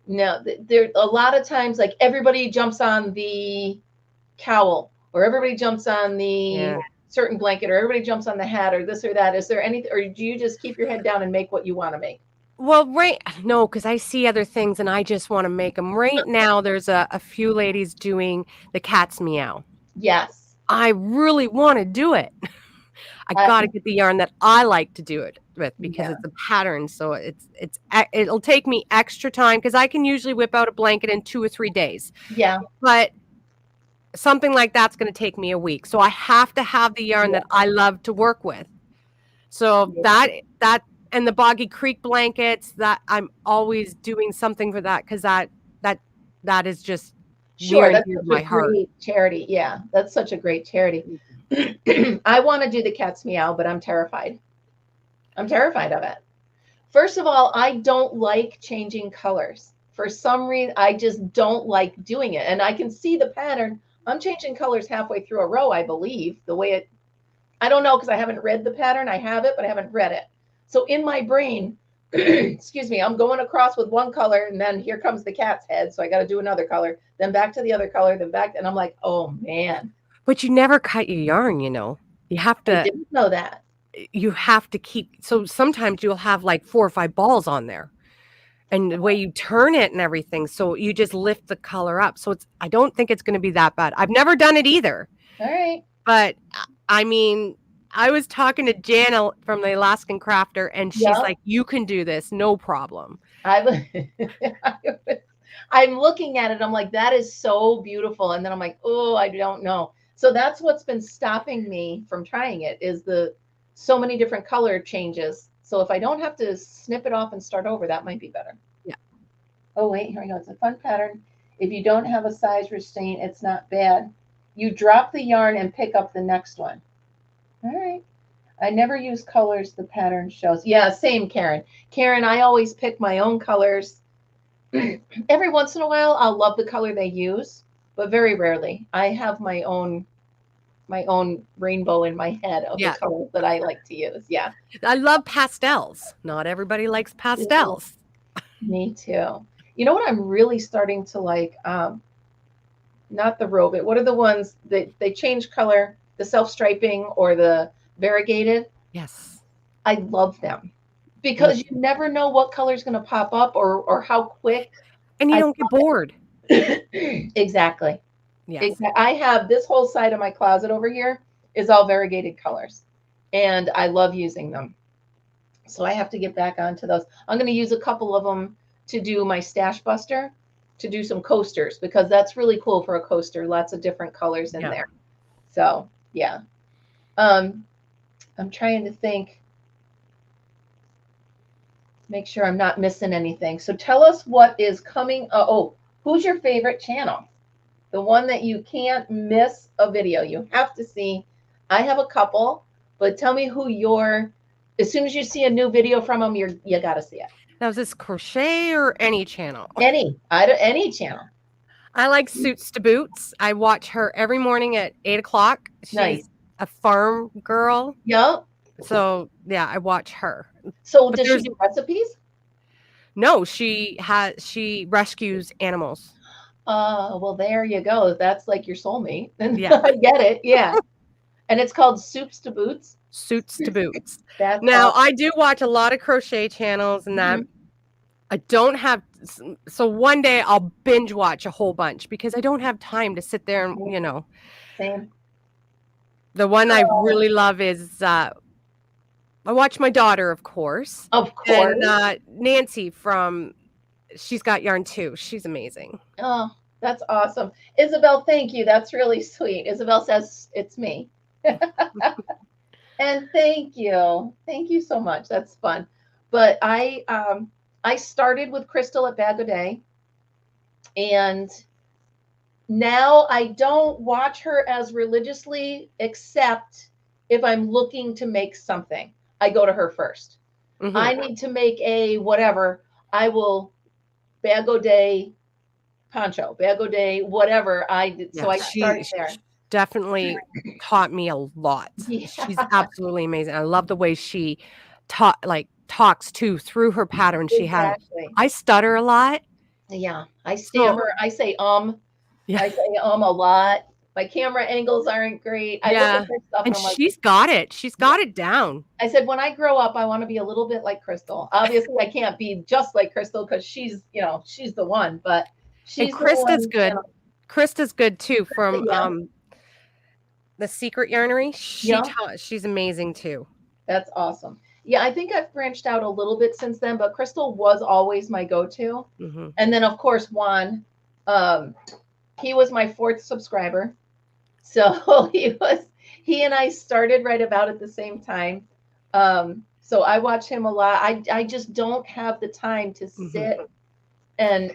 no, there a lot of times, like, everybody jumps on the cowl, or everybody jumps on the certain blanket, or everybody jumps on the hat, or this or that. Is there anything, or do you just keep your head down and make what you want to make? Well, no, because I see other things and I just want to make them. Right now, there's a few ladies doing the cat's meow. Yes. I really want to do it. I got to get the yarn that I like to do it with, because it's a pattern. So it'll take me extra time, because I can usually whip out a blanket in 2 or 3 days. Yeah. But something like that's going to take me a week. So I have to have the yarn that I love to work with. So that and the Boggy Creek blankets, that I'm always doing something for that, because that is just sure. That's my heart. Great charity. Yeah, that's such a great charity. I want to do the cat's meow, but I'm terrified. I'm terrified of it. First of all, I don't like changing colors. For some reason, I just don't like doing it. And I can see the pattern. I'm changing colors halfway through a row, I believe, the way it, I don't know, because I haven't read the pattern. I have it, but I haven't read it. So in my brain, excuse me, I'm going across with one color, and then here comes the cat's head. So I got to do another color, then back to the other color, then back. And I'm like, oh, man. But you never cut your yarn, You have to. I didn't know that. You have to keep. So sometimes you'll have like 4 or 5 balls on there, and the way you turn it and everything. So you just lift the color up. So I don't think it's going to be that bad. I've never done it either. All right. But I mean, I was talking to Jana from the Alaskan Crafter, and she's like, you can do this, no problem. I'm looking at it. I'm like, that is so beautiful. And then I'm like, oh, I don't know. So that's what's been stopping me from trying it, is so many different color changes. So if I don't have to snip it off and start over, that might be better. Yeah. Oh, wait, here we go. It's a fun pattern. If you don't have a size restraint, it's not bad. You drop the yarn and pick up the next one. All right. I never use colors the pattern shows. Yeah, same, Karen. Karen, I always pick my own colors. Every once in a while, I'll love the color they use, but very rarely. I have my own rainbow in my head of the colors that I like to use. Yeah. I love pastels. Not everybody likes pastels. Me too. You know what I'm really starting to like? Not the robe. What are the ones that they change color? The self-striping or the variegated? Yes. I love them, because you never know what color is going to pop up, or how quick. And you don't get bored. Exactly. Yes. I have this whole side of my closet over here is all variegated colors, and I love using them. So I have to get back onto those. I'm going to use a couple of them to do my stash buster, to do some coasters, because that's really cool for a coaster. Lots of different colors in there. So yeah. I'm trying to think, make sure I'm not missing anything. So tell us what is coming. Who's your favorite channel? The one that you can't miss a video. You have to see. I have a couple, but tell me who as soon as you see a new video from them, you got to see it. Now, is this crochet or any channel? Any channel. I like Suits to Boots. I watch her every morning at 8 o'clock. She's a farm girl. Yep. So yeah, I watch her. So does she do recipes? No, she rescues animals. Well, there you go. That's like your soulmate. Yeah. I get it. Yeah. And it's called Suits to Boots. Suits to Boots. Now, awesome. I do watch a lot of crochet channels and that. I don't have, so one day I'll binge watch a whole bunch because I don't have time to sit there and, Same. the one I really love is, I watch my daughter, of course. Of course. And Nancy She's Got Yarn Too. She's amazing. Oh, that's awesome. Isabel, thank you. That's really sweet. Isabel says it's me. And thank you. Thank you so much. That's fun. But I started with Crystal at Bag O' Day, and now I don't watch her as religiously, except if I'm looking to make something. I go to her first. Mhm. I need to make a whatever. I will Bag O' Day poncho, Bag O' Day, whatever I did. So I started there. Definitely taught me a lot. Yeah. She's absolutely amazing. I love the way she talks too through her pattern. She has. Exactly. I stutter a lot. Yeah, I stammer. I say Yeah. I say a lot. My camera angles aren't great. I look at her stuff And I'm like, she's got it. She's got it down. I said, when I grow up, I want to be a little bit like Crystal. Obviously, I can't be just like Crystal because she's the one. But she's And Krista's the one, good. Krista's good too from Yeah. The Secret Yarnery. She's amazing too. That's awesome. Yeah, I think I've branched out a little bit since then, but Crystal was always my go-to. Mhm. And then of course Juan, he was my 4th subscriber. So he and I started right about at the same time. So I watch him a lot. I just don't have the time to sit and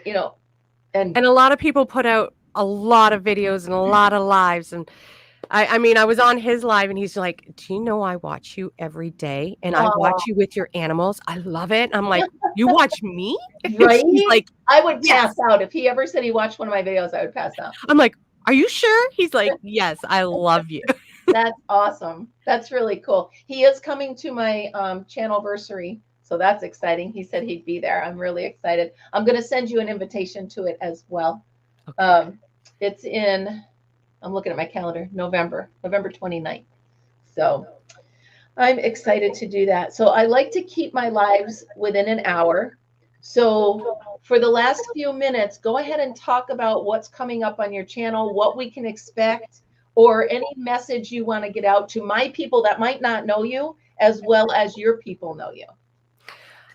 and a lot of people put out a lot of videos and a lot of lives, and I mean, I was on his live and he's like, do you know I watch you every day and I watch you with your animals? I love it. I'm like, you watch me? Right? He's like, I would pass out. If he ever said he watched one of my videos, I would pass out. I'm like, are you sure? He's like, yes, I love you. That's awesome. That's really cool. He is coming to my channelversary, so that's exciting. He said he'd be there. I'm really excited. I'm going to send you an invitation to it as well. Okay. It's in, I'm looking at my calendar, November 29th. So I'm excited to do that. So I like to keep my lives within an hour. So for the last few minutes, go ahead and talk about what's coming up on your channel, what we can expect, or any message you want to get out to my people that might not know you as well as your people know you.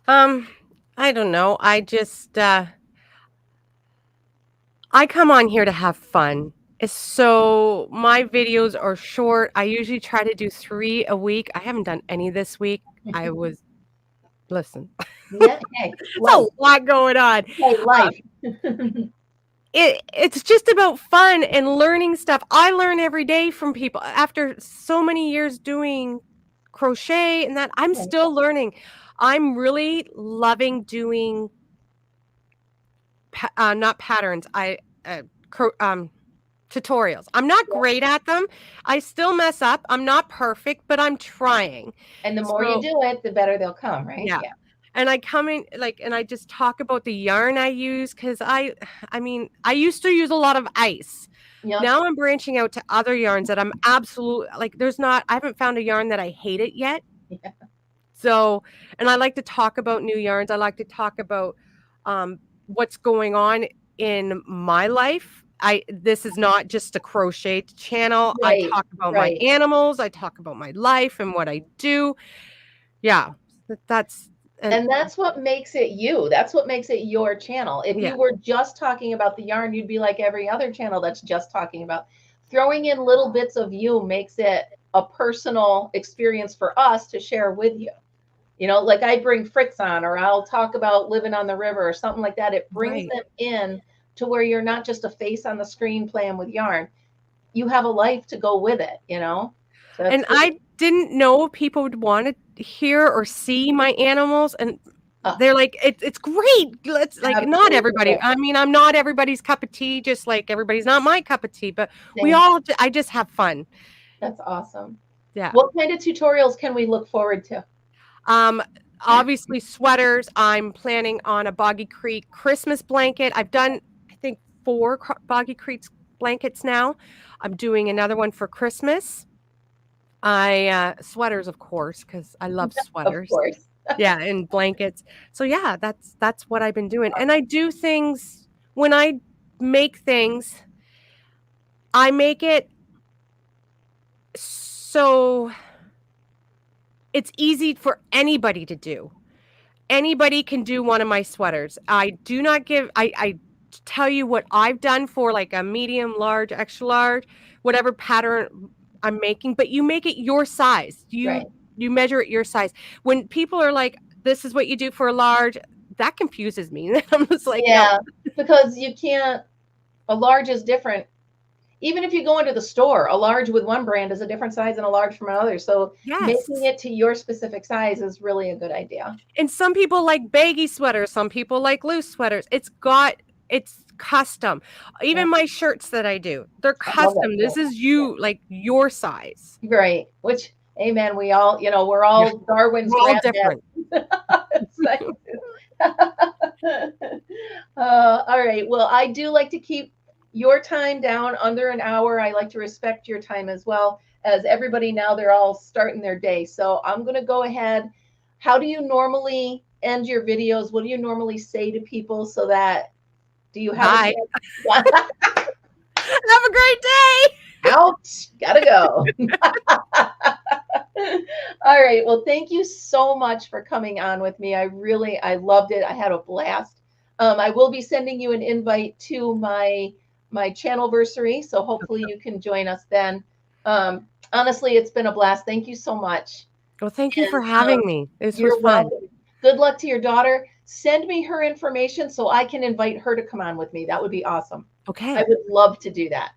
I don't know. I just I come on here to have fun. So my videos are short. I usually try to do 3 a week. I haven't done any this week. Listen. Yeah, hey, a lot going on. Hey, life. It's just about fun and learning stuff. I learn every day from people. After so many years doing crochet and that, I'm still learning. I'm really loving doing not patterns. Tutorials. I'm not great at them. I still mess up. I'm not perfect, but I'm trying. And the more you do it, the better they'll come, right? Yeah. And I come in and I just talk about the yarn I use because I mean, I used to use a lot of ice. Yeah. Now I'm branching out to other yarns that I'm absolutely I haven't found a yarn that I hate it yet. Yeah. So, and I like to talk about new yarns. I like to talk about what's going on in my life. This is not just a crochet channel. Right, I talk about my animals. I talk about my life and what I do. Yeah, and that's what makes it you. That's what makes it your channel. If you were just talking about the yarn, you'd be like every other channel that's just talking about. Throwing in little bits of you makes it a personal experience for us to share with you. You know, like I bring Fritz on, or I'll talk about living on the river or something like that. It brings them in to where you're not just a face on the screen playing with yarn. You have a life to go with it, you know? So and cool. I didn't know people would want to hear or see my animals. And they're like, it's great. Let's like, not everybody. I mean, I'm not everybody's cup of tea, just like everybody's not my cup of tea, but I just have fun. That's awesome. Yeah. What kind of tutorials can we look forward to? Obviously sweaters. I'm planning on a Boggy Creek Christmas blanket. I've done, I think, 4 Boggy Creek blankets now. I'm doing another one for Christmas. Sweaters, of course, because I love sweaters. Of course. Yeah, and blankets. So yeah, that's what I've been doing. And I do things when I make things, I make it so it's easy for anybody to do. Anybody can do one of my sweaters. I do not give I tell you what I've done for like a medium, large, extra large, whatever pattern I'm making, but you make it your size. Right. You measure it your size. When people are like, this is what you do for a large, that confuses me. I'm just like, no. Yeah, because you can't, a large is different. Even if you go into the store, a large with one brand is a different size than a large from another. So making Yes. it to your specific size is really a good idea. And some people like baggy sweaters, some people like loose sweaters. It's custom. Yeah, Even my shirts that I do, they're I love that custom. This too. is you, like your size. Right. Which, amen, we all, we're Yeah, all Darwin's we're all granddad. different. All right. Well, I do like to keep your time down under an hour. I like to respect your time as well as everybody now they're all starting their day. So I'm going to go ahead. How do you normally end your videos? What do you normally say to people so that do you have Bye. a Have a great day. ouch, gotta go. All right. Well, thank you so much for coming on with me. I loved it. I had a blast. I will be sending you an invite to my channelversary, so hopefully you can join us then. Honestly, it's been a blast. Thank you so much. Well, thank you And for having me. This was you're fun. welcome. Good luck to your daughter. Send me her information so I can invite her to come on with me. That would be awesome. I Okay. would love to do that.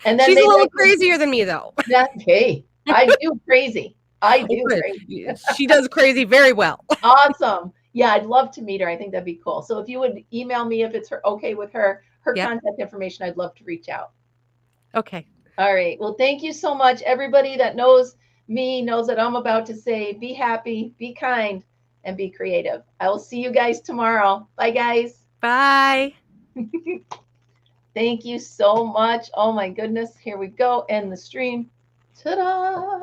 And then She's a maybe I little can, crazier than me, though. that, hey, I do crazy. I Oh, do good. crazy. She does crazy very well. Awesome. Yeah, I'd love to meet her. I think that'd be cool. So if you would email me if it's okay with her Yep. contact information, I'd love to reach out. Okay. All right. Well, thank you so much. Everybody that knows me knows that I'm about to say be happy, be kind, and be creative. I will see you guys tomorrow. Bye, guys. Bye. Thank you so much. Oh my goodness. Here we go. End the stream. Ta-da.